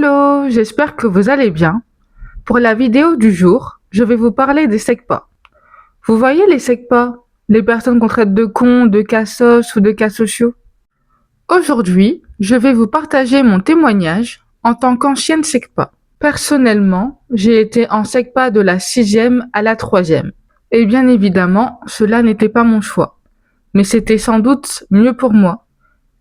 Hello, j'espère que vous allez bien. Pour la vidéo du jour, je vais vous parler des SECPA. Vous voyez les SECPA, les personnes qu'on traite de cons, de cassos ou de cas sociaux? Aujourd'hui, je vais vous partager mon témoignage en tant qu'ancienne SECPA. Personnellement, j'ai été en SECPA de la 6e à la 3e. Et bien évidemment, cela n'était pas mon choix. Mais c'était sans doute mieux pour moi.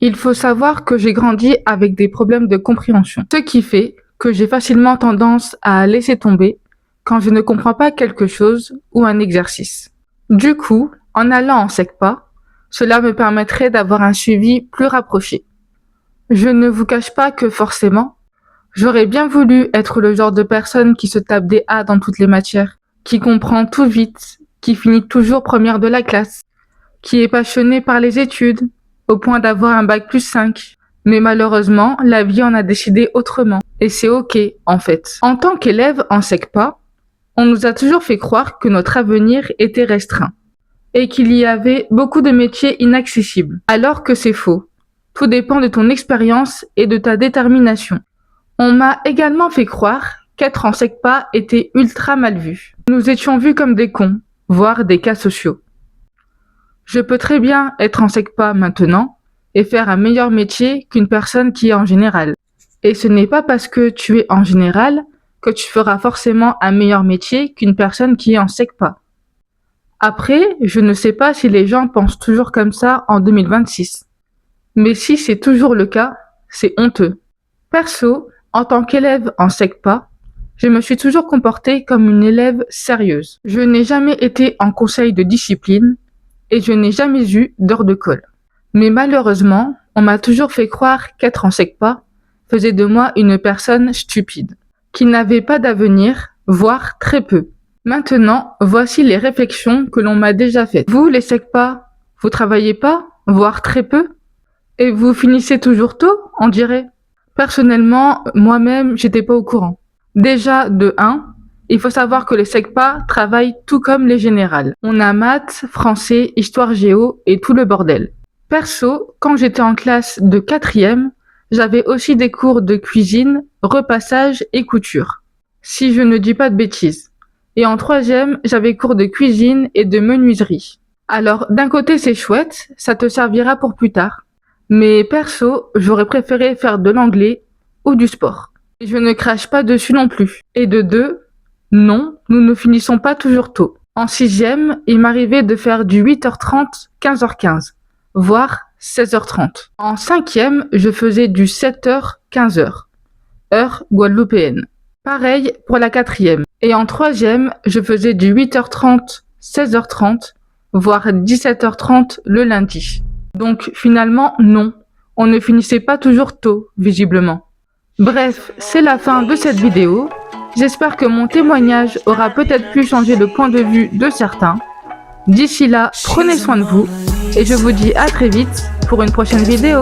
Il faut savoir que j'ai grandi avec des problèmes de compréhension, ce qui fait que j'ai facilement tendance à laisser tomber quand je ne comprends pas quelque chose ou un exercice. Du coup, en allant en SECPA, cela me permettrait d'avoir un suivi plus rapproché. Je ne vous cache pas que forcément, j'aurais bien voulu être le genre de personne qui se tape des A dans toutes les matières, qui comprend tout vite, qui finit toujours première de la classe, qui est passionné par les études, au point d'avoir un bac plus 5. Mais malheureusement, la vie en a décidé autrement. Et c'est ok, en fait. En tant qu'élève en SECPA, on nous a toujours fait croire que notre avenir était restreint. Et qu'il y avait beaucoup de métiers inaccessibles. Alors que c'est faux. Tout dépend de ton expérience et de ta détermination. On m'a également fait croire qu'être en SECPA était ultra mal vu. Nous étions vus comme des cons, voire des cas sociaux. Je peux très bien être en SECPA maintenant et faire un meilleur métier qu'une personne qui est en général. Et ce n'est pas parce que tu es en général que tu feras forcément un meilleur métier qu'une personne qui est en SECPA. Après, je ne sais pas si les gens pensent toujours comme ça en 2026. Mais si c'est toujours le cas, c'est honteux. Perso, en tant qu'élève en SECPA, je me suis toujours comportée comme une élève sérieuse. Je n'ai jamais été en conseil de discipline et je n'ai jamais eu d'heure de colle. Mais malheureusement, on m'a toujours fait croire qu'être en SECPA faisait de moi une personne stupide, qui n'avait pas d'avenir, voire très peu. Maintenant, voici les réflexions que l'on m'a déjà faites. Vous, les SECPA, vous travaillez pas, voire très peu? Et vous finissez toujours tôt, on dirait? Personnellement, moi-même, j'étais pas au courant. Déjà, de 1, il faut savoir que les SECPA travaillent tout comme les générales. On a maths, français, histoire géo et tout le bordel. Perso, quand j'étais en classe de 4e, j'avais aussi des cours de cuisine, repassage et couture. Si je ne dis pas de bêtises. Et en 3e, j'avais cours de cuisine et de menuiserie. Alors, d'un côté c'est chouette, ça te servira pour plus tard. Mais perso, j'aurais préféré faire de l'anglais ou du sport. Et je ne crache pas dessus non plus. Et de 2, non, nous ne finissons pas toujours tôt. En 6e, il m'arrivait de faire du 8h30, 15h15, voire 16h30. En 5e, je faisais du 7h, 15h, heure guadeloupéenne. Pareil pour la 4e. Et en 3e, je faisais du 8h30, 16h30, voire 17h30 le lundi. Donc finalement, non, on ne finissait pas toujours tôt, visiblement. Bref, c'est la fin de cette vidéo. J'espère que mon témoignage aura peut-être pu changer le point de vue de certains. D'ici là, prenez soin de vous et je vous dis à très vite pour une prochaine vidéo.